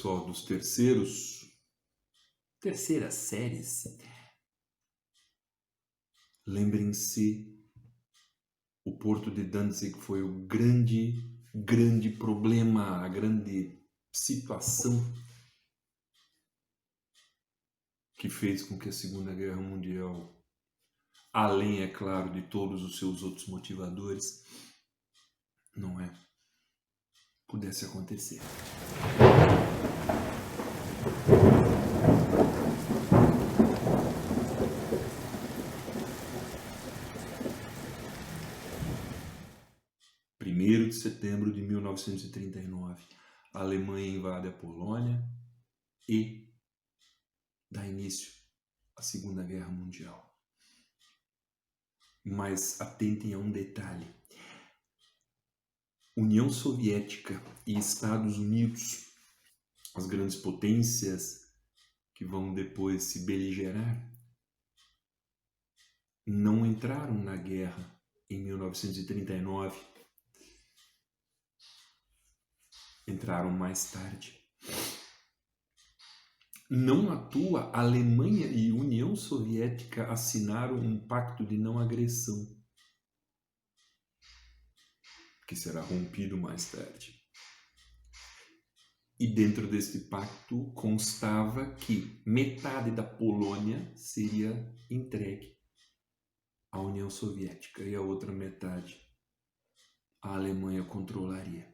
pessoal dos terceiras séries, lembrem-se, o porto de Danzig foi o grande problema, a grande situação que fez com que a Segunda Guerra Mundial, além, é claro, de todos os seus outros motivadores, não é, pudesse acontecer. Primeiro de setembro de 1939, a Alemanha invade a Polônia e dá início à Segunda Guerra Mundial. Mas atentem a um detalhe. União Soviética e Estados Unidos, as grandes potências que vão depois se beligerar, não entraram na guerra em 1939. Entraram mais tarde. Não à toa, a Alemanha e a União Soviética assinaram um pacto de não agressão, que será rompido mais tarde. E dentro deste pacto constava que metade da Polônia seria entregue à União Soviética e a outra metade a Alemanha controlaria.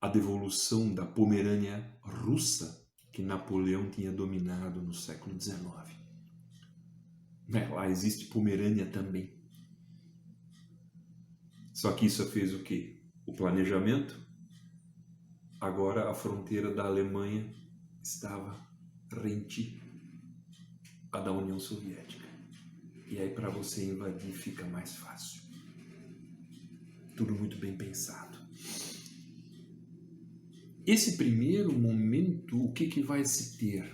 A devolução da Pomerânia russa que Napoleão tinha dominado no século XIX. Lá existe Pomerânia também. Só que isso fez o quê? O planejamento. Agora a fronteira da Alemanha estava rente à da União Soviética. E aí para você invadir fica mais fácil. Tudo muito bem pensado. Esse primeiro momento, o que vai se ter?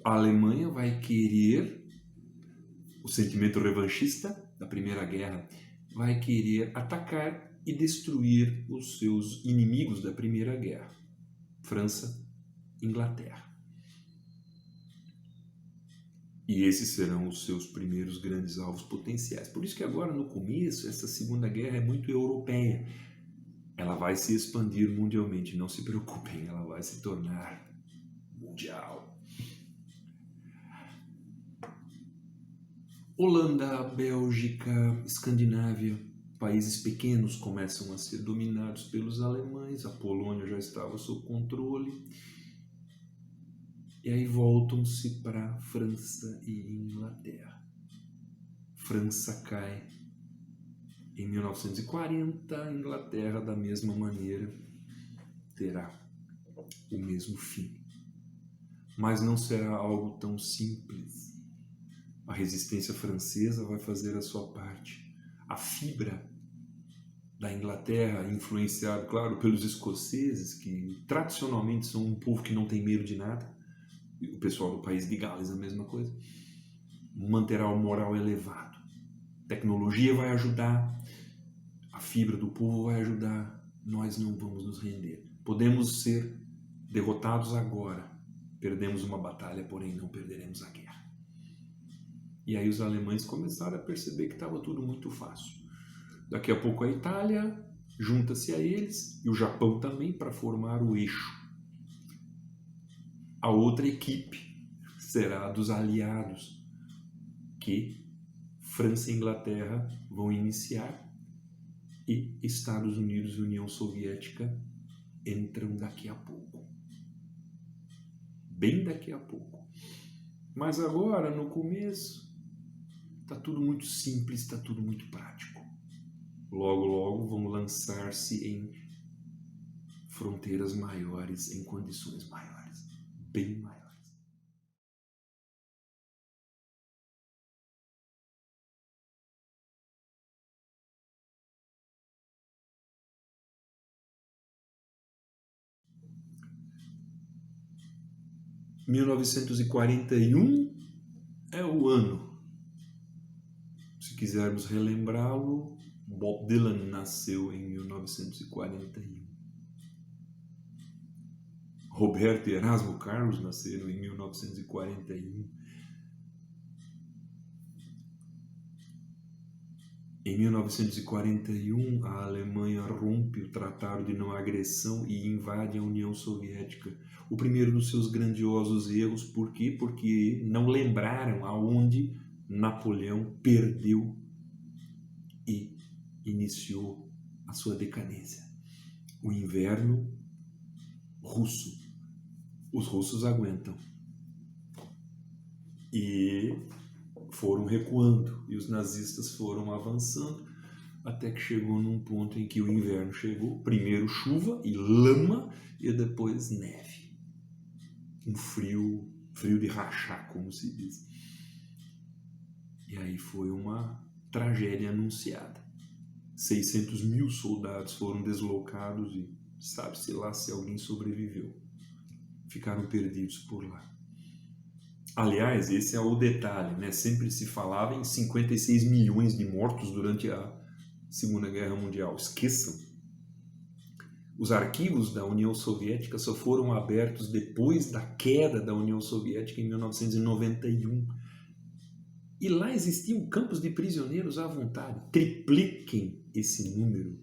A Alemanha vai querer, o sentimento revanchista da Primeira Guerra, vai querer atacar e destruir os seus inimigos da Primeira Guerra, França e Inglaterra. E esses serão os seus primeiros grandes alvos potenciais. Por isso que agora, no começo, essa Segunda Guerra é muito europeia. Ela vai se expandir mundialmente, não se preocupem, ela vai se tornar mundial. Holanda, Bélgica, Escandinávia, países pequenos começam a ser dominados pelos alemães, a Polônia já estava sob controle, e aí voltam-se para França e Inglaterra. França cai em 1940, a Inglaterra, da mesma maneira, terá o mesmo fim. Mas não será algo tão simples. A resistência francesa vai fazer a sua parte. A fibra da Inglaterra, influenciada, claro, pelos escoceses, que tradicionalmente são um povo que não tem medo de nada, e o pessoal do país de Gales a mesma coisa, manterá o moral elevado. Tecnologia vai ajudar, a fibra do povo vai ajudar, nós não vamos nos render. Podemos ser derrotados agora, perdemos uma batalha, porém não perderemos a guerra. E aí os alemães começaram a perceber que estava tudo muito fácil. Daqui a pouco a Itália junta-se a eles, e o Japão também, para formar o eixo. A outra equipe será a dos aliados, que França e Inglaterra vão iniciar, e Estados Unidos e União Soviética entram daqui a pouco. Bem daqui a pouco. Mas agora, no começo, está tudo muito simples, está tudo muito prático. Logo, logo vão lançar-se em fronteiras maiores, em condições maiores, bem maiores. Em 1941 é o ano. Se quisermos relembrá-lo, Bob Dylan nasceu em 1941. Roberto e Erasmo Carlos nasceram em 1941. Em 1941, a Alemanha rompe o Tratado de Não Agressão e invade a União Soviética. O primeiro dos seus grandiosos erros, por quê? Porque não lembraram aonde Napoleão perdeu e iniciou a sua decadência. O inverno russo. Os russos aguentam. E foram recuando e os nazistas foram avançando até que chegou num ponto em que o inverno chegou. Primeiro chuva e lama e depois neve. Um frio de rachar, como se diz. E aí foi uma tragédia anunciada. 600 mil soldados foram deslocados e sabe-se lá se alguém sobreviveu. Ficaram perdidos por lá. Aliás, esse é o detalhe, né? Sempre se falava em 56 milhões de mortos durante a Segunda Guerra Mundial. Esqueçam. Os arquivos da União Soviética só foram abertos depois da queda da União Soviética em 1991. E lá existiam campos de prisioneiros à vontade. Tripliquem esse número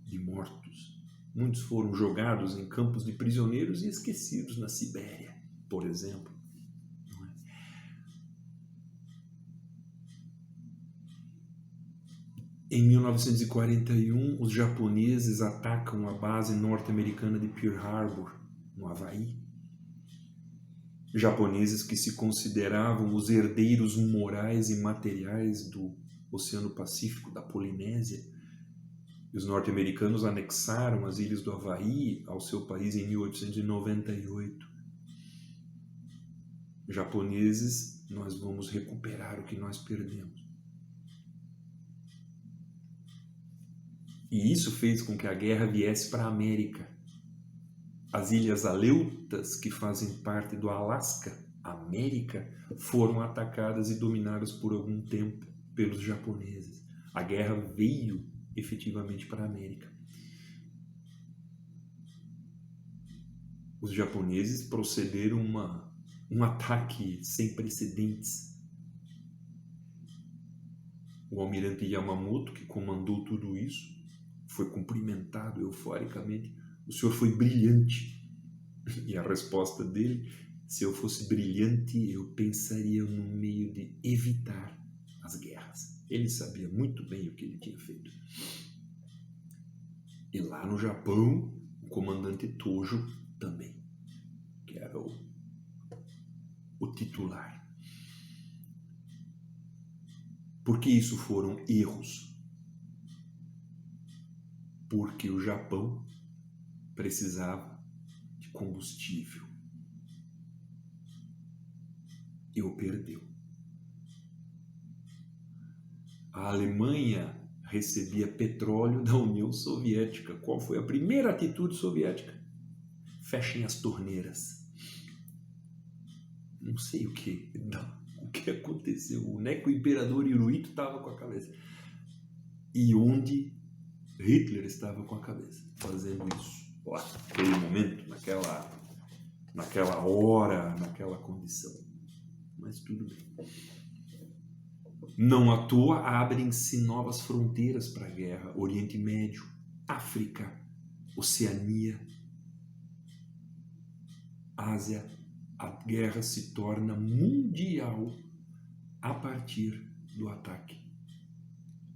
de mortos. Muitos foram jogados em campos de prisioneiros e esquecidos na Sibéria, por exemplo. Em 1941, os japoneses atacam a base norte-americana de Pearl Harbor, no Havaí. Japoneses que se consideravam os herdeiros morais e materiais do Oceano Pacífico, da Polinésia. E os norte-americanos anexaram as ilhas do Havaí ao seu país em 1898. Japoneses, nós vamos recuperar o que nós perdemos. E isso fez com que a guerra viesse para a América. As ilhas Aleutas, que fazem parte do Alasca, América, foram atacadas e dominadas por algum tempo pelos japoneses. A guerra veio efetivamente para a América. Os japoneses procederam um ataque sem precedentes. O almirante Yamamoto, que comandou tudo isso, foi cumprimentado euforicamente. O senhor foi brilhante. E a resposta dele: se eu fosse brilhante, eu pensaria no meio de evitar as guerras. Ele sabia muito bem o que ele tinha feito. E lá no Japão, o comandante Tojo também, que era o titular. Por que isso foram erros? Porque o Japão precisava de combustível e o perdeu. A Alemanha recebia petróleo da União Soviética. Qual foi a primeira atitude soviética? Fechem as torneiras. Não sei o que aconteceu. O Neco Imperador Hirohito estava com a cabeça. E onde Hitler estava com a cabeça, fazendo isso. Lá, naquele momento, naquela hora, naquela condição. Mas tudo bem. Não à toa abrem-se novas fronteiras para a guerra. Oriente Médio, África, Oceania, Ásia. A guerra se torna mundial a partir do ataque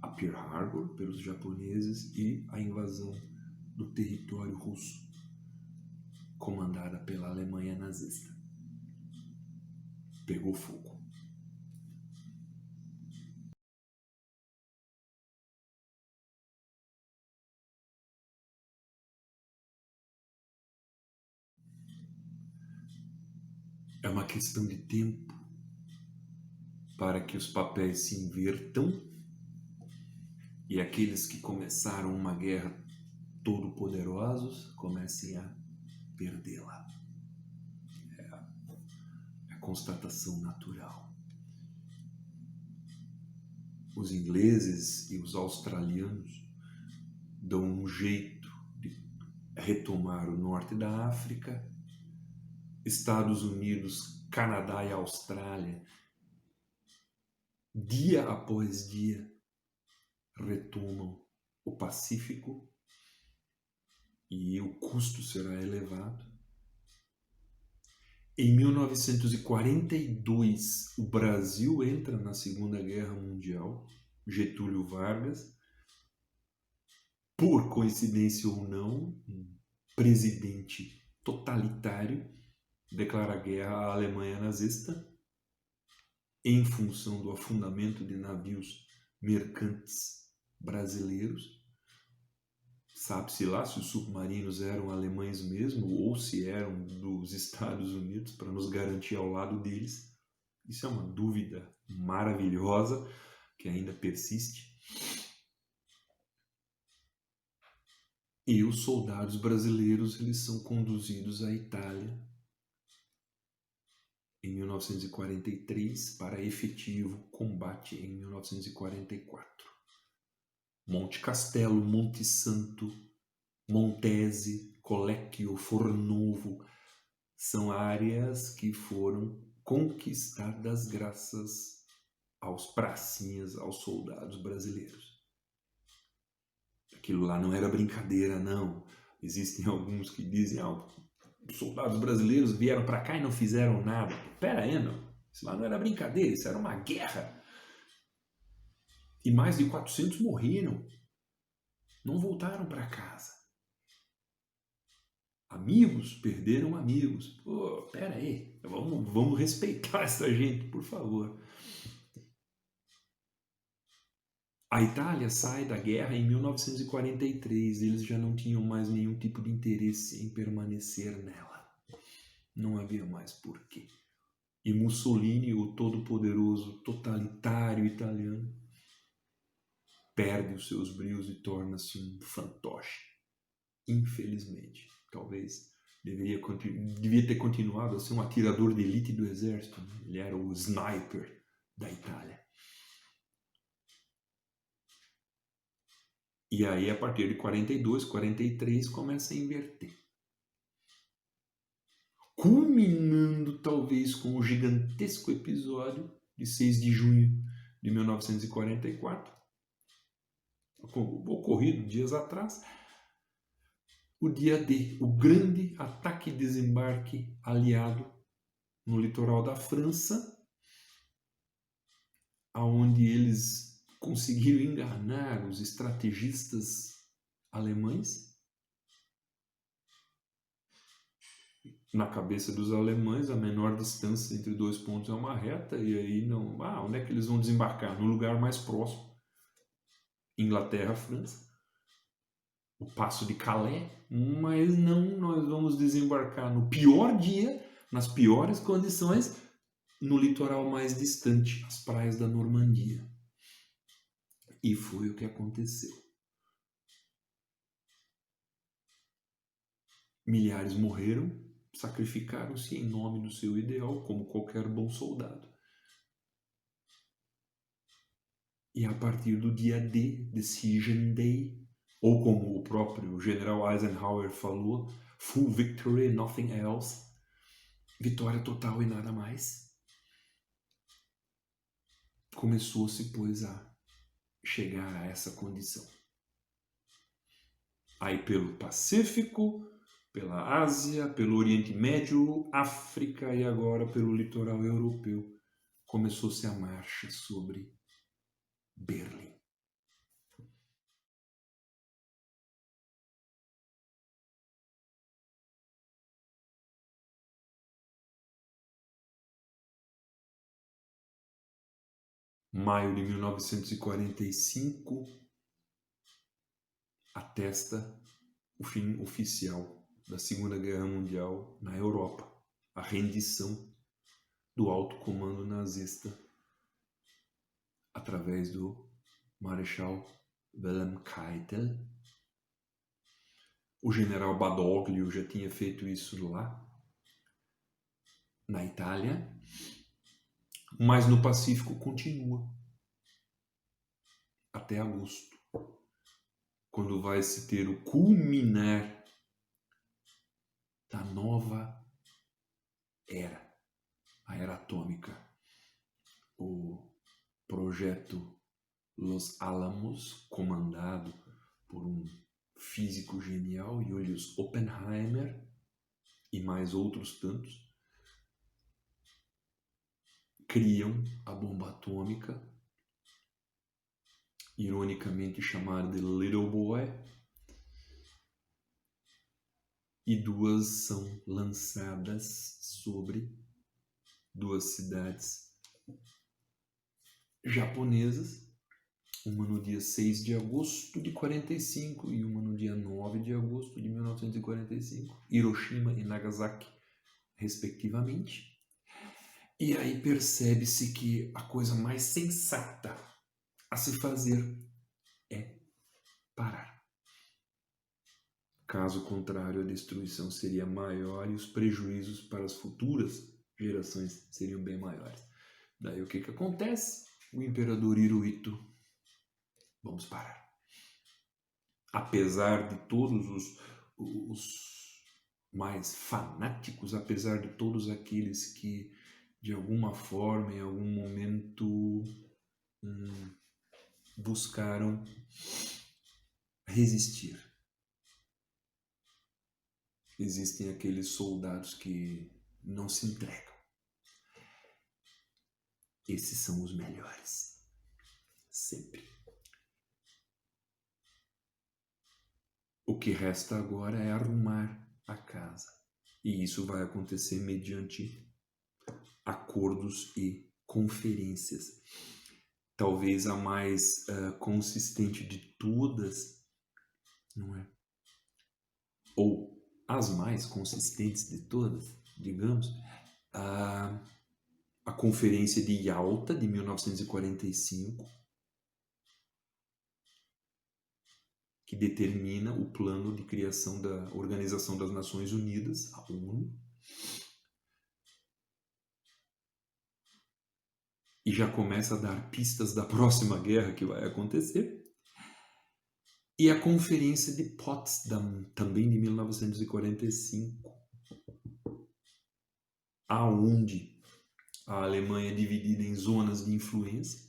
a Pearl Harbor pelos japoneses e a invasão do território russo, comandada pela Alemanha nazista. Pegou fogo. É uma questão de tempo para que os papéis se invertam e aqueles que começaram uma guerra todo-poderosos comecem a perdê-la. É a constatação natural. Os ingleses e os australianos dão um jeito de retomar o norte da África Estados Unidos, Canadá e Austrália, dia após dia, retomam o Pacífico e o custo será elevado. Em 1942, o Brasil entra na Segunda Guerra Mundial. Getúlio Vargas, por coincidência ou não, um presidente totalitário, declara guerra à Alemanha nazista em função do afundamento de navios mercantes brasileiros. Sabe-se lá se os submarinos eram alemães mesmo ou se eram dos Estados Unidos para nos garantir ao lado deles. Isso é uma dúvida maravilhosa que ainda persiste. E os soldados brasileiros eles são conduzidos à Itália em 1943 para efetivo combate em 1944. Monte Castelo, Monte Santo, Montese, Collecchio, Fornovo são áreas que foram conquistadas graças aos pracinhas, aos soldados brasileiros. Aquilo lá não era brincadeira, não. Existem alguns que dizem, os soldados brasileiros vieram para cá e não fizeram nada. Pera aí, não. Isso lá não era brincadeira, isso era uma guerra. E mais de 400 morreram. Não voltaram para casa. Amigos perderam amigos. Pô, pera aí, vamos respeitar essa gente, por favor. A Itália sai da guerra em 1943. Eles já não tinham mais nenhum tipo de interesse em permanecer nela. Não havia mais porquê. E Mussolini, o todo-poderoso totalitário italiano, perde os seus brilhos e torna-se um fantoche. Infelizmente. Talvez devia ter continuado a ser um atirador de elite do exército. Né? Ele era o sniper da Itália. E aí, a partir de 42, 43, começa a inverter. Culminando, talvez, com o gigantesco episódio de 6 de junho de 1944, ocorrido dias atrás, o dia D, o grande ataque e desembarque aliado no litoral da França, onde eles conseguiram enganar os estrategistas alemães. Na cabeça dos alemães, a menor distância entre dois pontos é uma reta, e aí não. Onde é que eles vão desembarcar? No lugar mais próximo. Inglaterra, França. O Passo de Calais. Mas não, nós vamos desembarcar no pior dia, nas piores condições, no litoral mais distante, as praias da Normandia. E foi o que aconteceu. Milhares morreram, sacrificaram-se em nome do seu ideal, como qualquer bom soldado. E a partir do dia D, Decision Day, ou como o próprio general Eisenhower falou, full victory, nothing else, vitória total e nada mais, começou-se, pois, a chegar a essa condição. Aí pelo Pacífico, pela Ásia, pelo Oriente Médio, África e agora pelo litoral europeu, começou-se a marcha sobre Berlim. Maio de 1945 atesta o fim oficial da Segunda Guerra Mundial na Europa, a rendição do alto comando nazista através do Marechal Wilhelm Keitel. O general Badoglio já tinha feito isso lá na Itália, mas no Pacífico continua até agosto, quando vai se ter o culminar da nova a era atômica, o projeto Los Alamos, comandado por um físico genial, Julius Oppenheimer, e mais outros tantos, criam a bomba atômica, ironicamente chamada de Little Boy, e duas são lançadas sobre duas cidades japonesas, uma no dia 6 de agosto de 45 e uma no dia 9 de agosto de 1945, Hiroshima e Nagasaki, respectivamente. E aí percebe-se que a coisa mais sensata a se fazer é parar. Caso contrário, a destruição seria maior e os prejuízos para as futuras gerações seriam bem maiores. Daí o que acontece? O imperador Hirohito, vamos parar. Apesar de todos os mais fanáticos, apesar de todos aqueles que de alguma forma, em algum momento, buscaram resistir. Existem aqueles soldados que não se entregam. Esses são os melhores. Sempre. O que resta agora é arrumar a casa. E isso vai acontecer mediante acordos e conferências. Talvez a mais consistente de todas, não é? Ou as mais consistentes de todas, digamos, a Conferência de Yalta de 1945, que determina o plano de criação da Organização das Nações Unidas, a ONU, e já começa a dar pistas da próxima guerra que vai acontecer. E a Conferência de Potsdam, também de 1945, aonde a Alemanha é dividida em zonas de influência,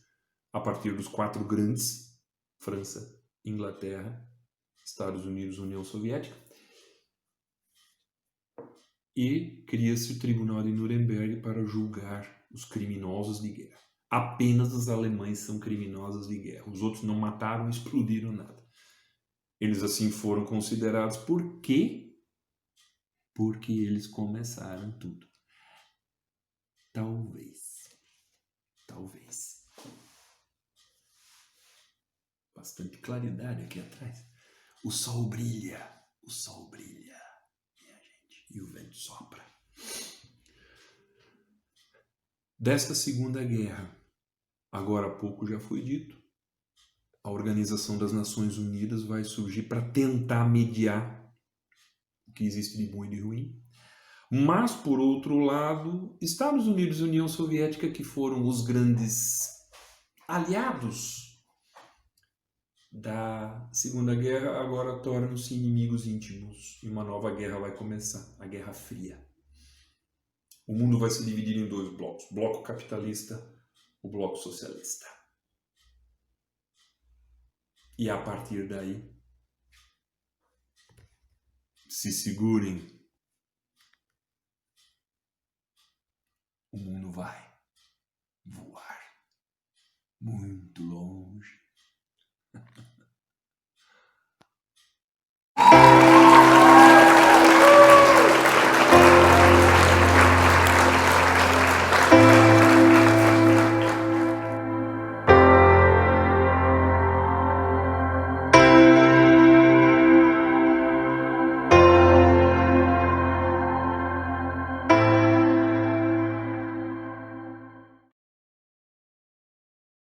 a partir dos 4 grandes, França, Inglaterra, Estados Unidos, União Soviética, e cria-se o Tribunal de Nuremberg para julgar os criminosos de guerra. Apenas os alemães são criminosos de guerra. Os outros não mataram, explodiram nada. Eles assim foram considerados. Por quê? Porque eles começaram tudo. Talvez. Bastante claridade aqui atrás. O sol brilha, minha gente, e o vento sopra. Desta Segunda Guerra, agora há pouco já foi dito, a Organização das Nações Unidas vai surgir para tentar mediar o que existe de bom e de ruim. Mas, por outro lado, Estados Unidos e União Soviética, que foram os grandes aliados da Segunda Guerra, agora tornam-se inimigos íntimos e uma nova guerra vai começar, a Guerra Fria. O mundo vai se dividir em 2 blocos, o bloco capitalista, o bloco socialista. E a partir daí, se segurem, o mundo vai voar muito longe.